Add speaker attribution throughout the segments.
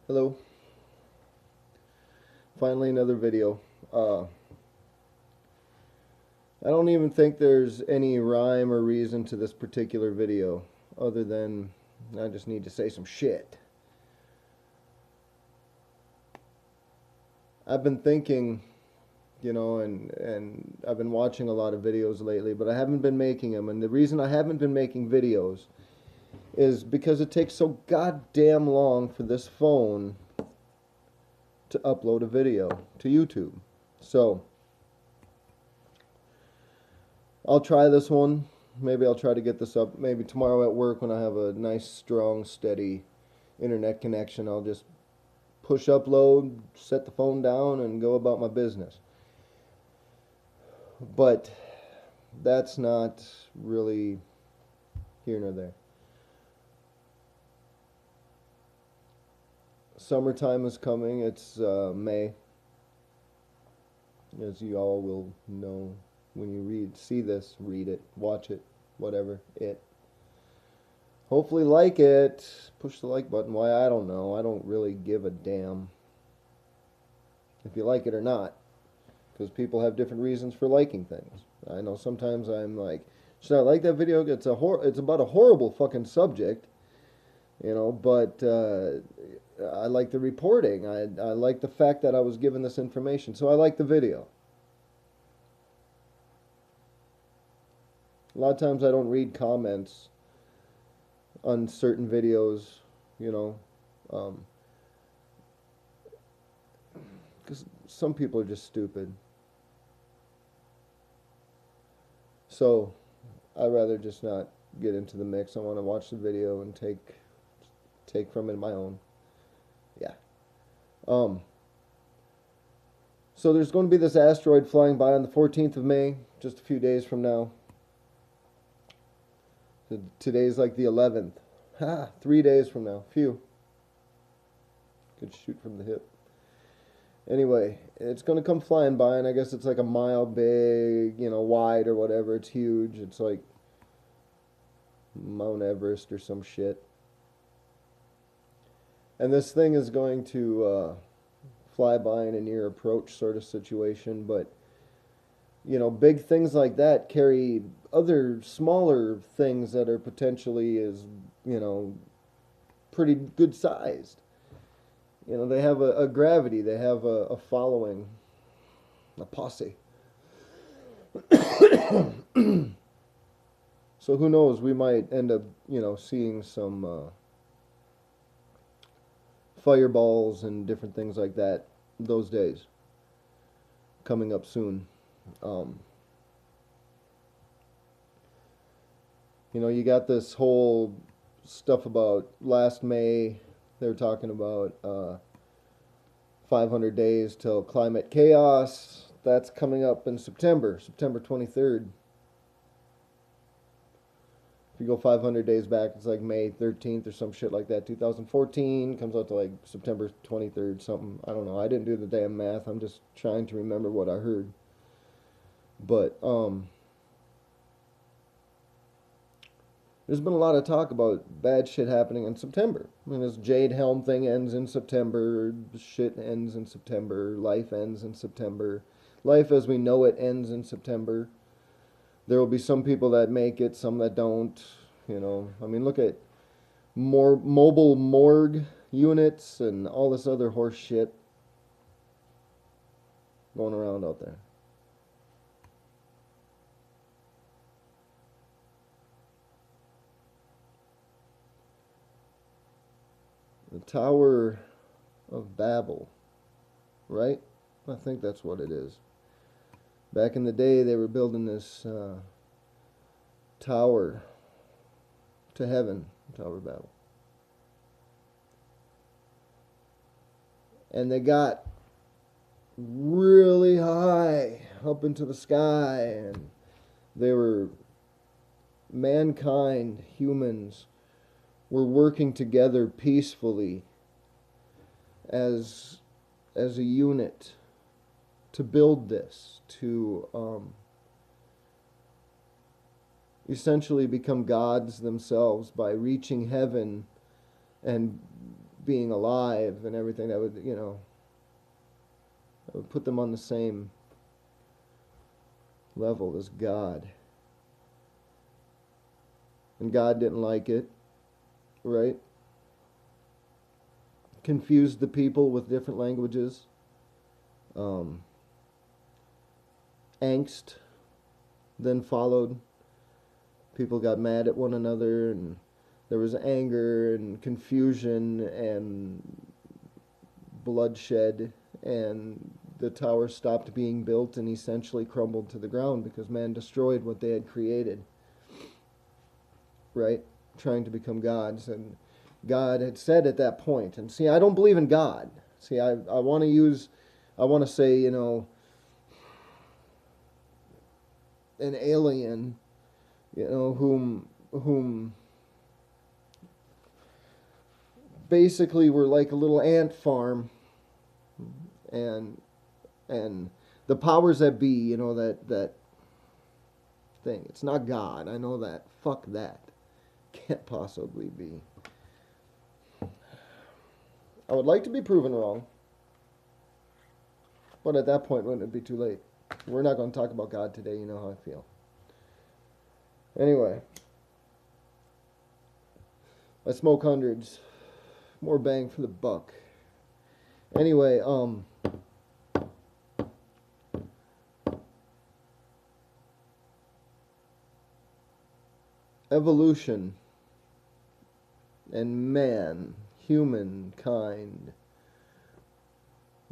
Speaker 1: Hello. Finally another video. I don't even think there's any rhyme or reason to this particular video other than I just need to say some shit. I've been thinking, and I've been watching a lot of videos lately, but I haven't been making them. And the reason I haven't been making videos is because it takes so goddamn long for this phone to upload a video to YouTube. So, I'll try this one. Maybe I'll try to get this up. Maybe tomorrow at work when I have a nice, strong, steady internet connection, I'll just push upload, set the phone down, and go about my business. But that's not really here nor there. Summertime is coming. It's May, as you all will know when you read it, watch it, whatever, it. Hopefully like it. Push the like button. Why, I don't know. I don't really give a damn if you like it or not. Because people have different reasons for liking things. I know sometimes I'm like, should I like that video? It's about a horrible fucking subject, but I like the reporting. I like the fact that I was given this information. So I like the video. A lot of times I don't read comments on certain videos, you know, because some people are just stupid. So I'd rather just not get into the mix. I want to watch the video and take from it my own. Yeah. Um. So there's going to be this asteroid flying by on the 14th of May, just a few days from now. Today's like the 11th. Ha! 3 days from now. Phew. Could shoot from the hip. Anyway, it's going to come flying by, and I guess it's like a mile big, wide or whatever. It's huge. It's like Mount Everest or some shit. And this thing is going to fly by in a near approach sort of situation, but big things like that carry other smaller things that are potentially pretty good sized. They have a gravity, they have a following, a posse. So who knows, we might end up, seeing some fireballs and different things like that those days coming up soon. Um, you got this whole stuff about last May. They were talking about 500 days till climate chaos. That's coming up in September 23rd. If you go 500 days back, it's like May 13th or some shit like that. 2014 comes out to like September 23rd, something. I don't know. I didn't do the damn math. I'm just trying to remember what I heard. But there's been a lot of talk about bad shit happening in September. I mean, this Jade Helm thing ends in September. Shit ends in September. Life ends in September. Life as we know it ends in September. There will be some people that make it, some that don't. I mean, look at more mobile morgue units and all this other horse shit going around out there. The Tower of Babel, right? I think that's what it is. Back in the day, they were building this tower to heaven, Tower of Babel. And they got really high up into the sky, and they were, mankind, humans, were working together peacefully as a unit to build this, to essentially become gods themselves by reaching heaven and being alive and everything, that would, that would put them on the same level as God. And God didn't like it, right? Confused the people with different languages. Angst then followed. People got mad at one another, and there was anger and confusion and bloodshed, and the tower stopped being built and essentially crumbled to the ground because man destroyed what they had created, right? Trying to become gods. And God had said at that point, and see, I don't believe in God. See, I want to say, an alien, whom basically were like a little ant farm, and the powers that be, that thing. It's not God. I know that. Fuck that. Can't possibly be. I would like to be proven wrong, but at that point, wouldn't it be too late? We're not going to talk about God today. You know how I feel. Anyway, I smoke hundreds. More bang for the buck. Anyway, evolution and man, humankind,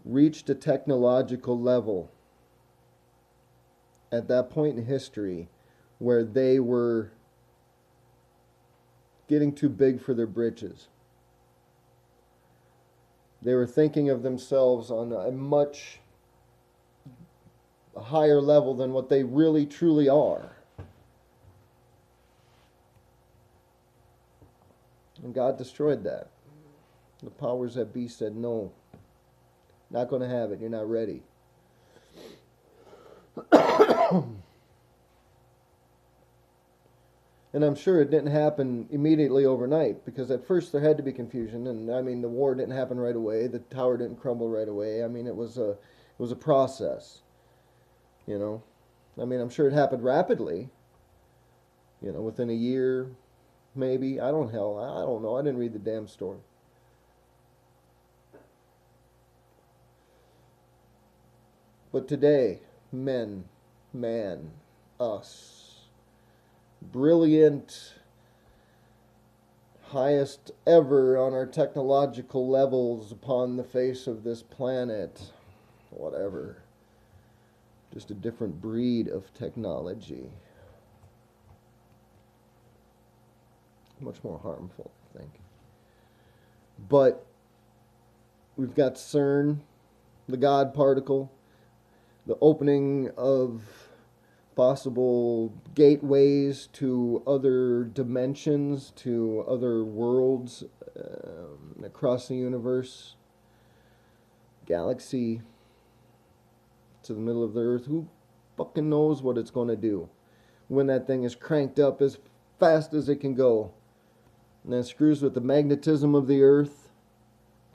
Speaker 1: reached a technological level at that point in history where they were getting too big for their britches. They were thinking of themselves on a much higher level than what they really truly are. And God destroyed that. The powers that be said, no, not going to have it. You're not ready. And I'm sure it didn't happen immediately overnight, because at first there had to be confusion, and I mean the war didn't happen right away, the tower didn't crumble right away. I mean it was a process. I mean I'm sure it happened rapidly. Within a year, maybe. I don't know. I didn't read the damn story. But today, man, us, brilliant, highest ever on our technological levels upon the face of this planet, whatever, just a different breed of technology, much more harmful, I think. But we've got CERN, the God particle, the opening of possible gateways to other dimensions, to other worlds across the universe, galaxy, to the middle of the earth. Who fucking knows what it's going to do when that thing is cranked up as fast as it can go, and then screws with the magnetism of the earth,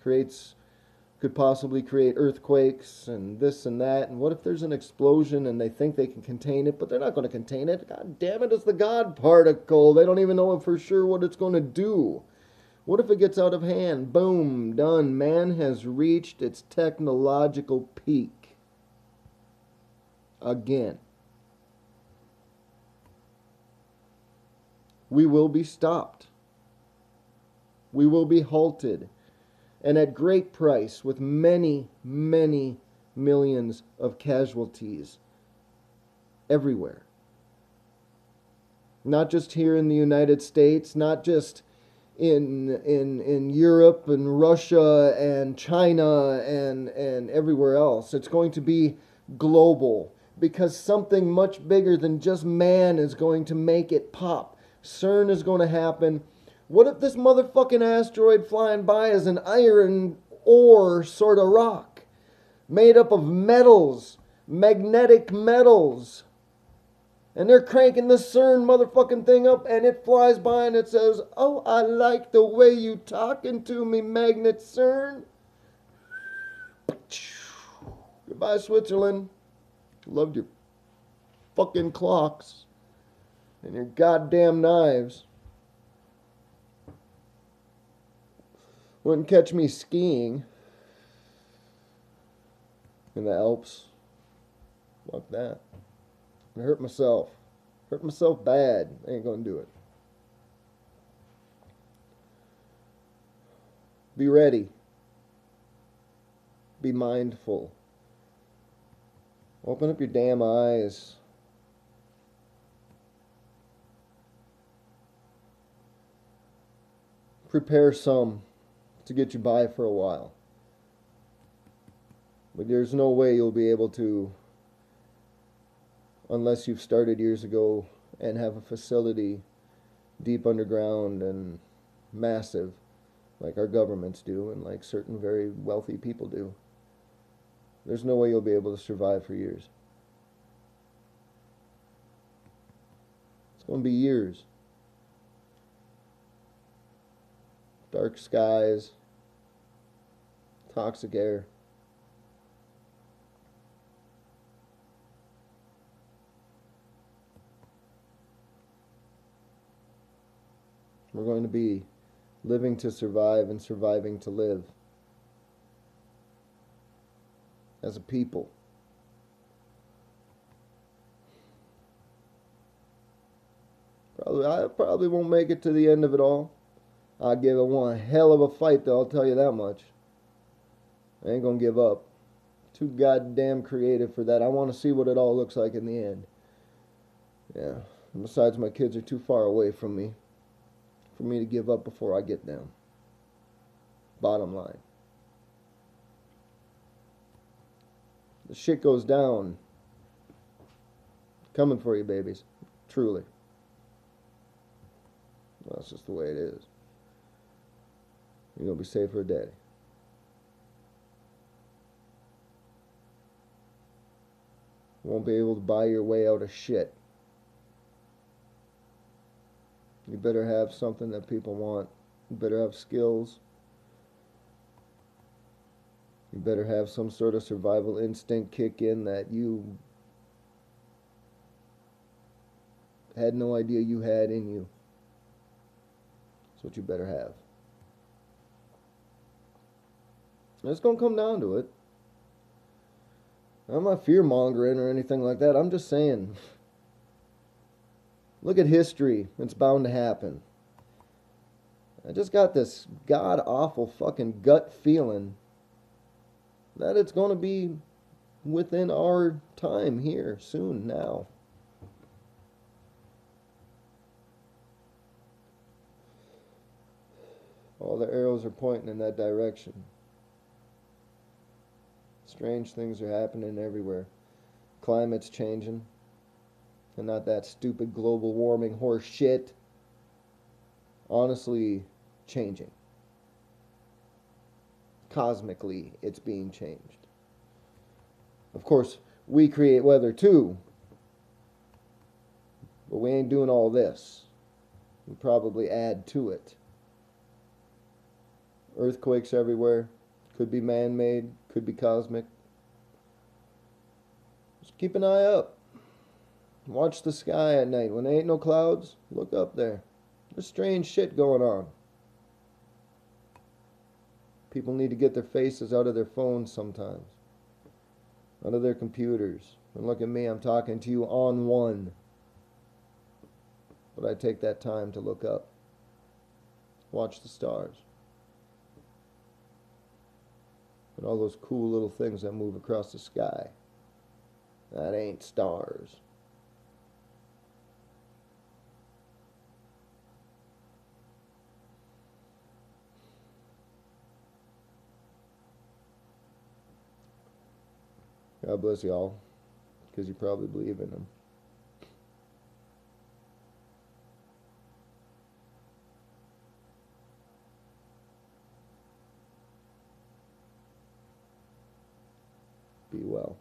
Speaker 1: could possibly create earthquakes and this and that. And what if there's an explosion and they think they can contain it, but they're not going to contain it? God damn it, it's the God particle. They don't even know for sure what it's going to do. What if it gets out of hand? Boom, done. Man has reached its technological peak again. We will be stopped. We will be halted. And at great price, with many, many millions of casualties everywhere. Not just here in the United States, not just in Europe and Russia and China and everywhere else. It's going to be global, because something much bigger than just man is going to make it pop. CERN is going to happen. What if this motherfucking asteroid flying by is an iron ore sort of rock made up of metals, magnetic metals? And they're cranking the CERN motherfucking thing up, and it flies by and it says, "Oh, I like the way you talking to me, Magnet CERN." Goodbye, Switzerland. Loved your fucking clocks and your goddamn knives. Wouldn't catch me skiing in the Alps. Fuck that. I hurt myself. Hurt myself bad. I ain't gonna do it. Be ready. Be mindful. Open up your damn eyes. Prepare some to get you by for a while. But there's no way you'll be able to, unless you've started years ago and have a facility deep underground and massive, like our governments do and like certain very wealthy people do. There's no way you'll be able to survive for years. It's going to be years. Dark skies, toxic air. We're going to be living to survive and surviving to live as a people. I probably won't make it to the end of it all. I'll give it one hell of a fight, though, I'll tell you that much. I ain't gonna give up. Too goddamn creative for that. I want to see what it all looks like in the end. Yeah. And besides, my kids are too far away from me for me to give up before I get them. Bottom line. The shit goes down. Coming for you, babies. Truly. Well, that's just the way it is. You're going to be safe for a daddy. You won't be able to buy your way out of shit. You better have something that people want. You better have skills. You better have some sort of survival instinct kick in that you had no idea you had in you. That's what you better have. And it's going to come down to it. I'm not fear-mongering or anything like that. I'm just saying, look at history. It's bound to happen. I just got this god-awful fucking gut feeling that it's going to be within our time here soon now. All the arrows are pointing in that direction. Strange things are happening everywhere. Climate's changing. And not that stupid global warming horse shit. Honestly, changing. Cosmically, it's being changed. Of course, we create weather too. But we ain't doing all this. We probably add to it. Earthquakes everywhere. Could be man-made, could be cosmic. Just keep an eye up. Watch the sky at night. When there ain't no clouds, look up there. There's strange shit going on. People need to get their faces out of their phones sometimes. Out of their computers. And look at me, I'm talking to you on one. But I take that time to look up. Watch the stars. And all those cool little things that move across the sky. That ain't stars. God bless y'all, because you probably believe in them. Be well.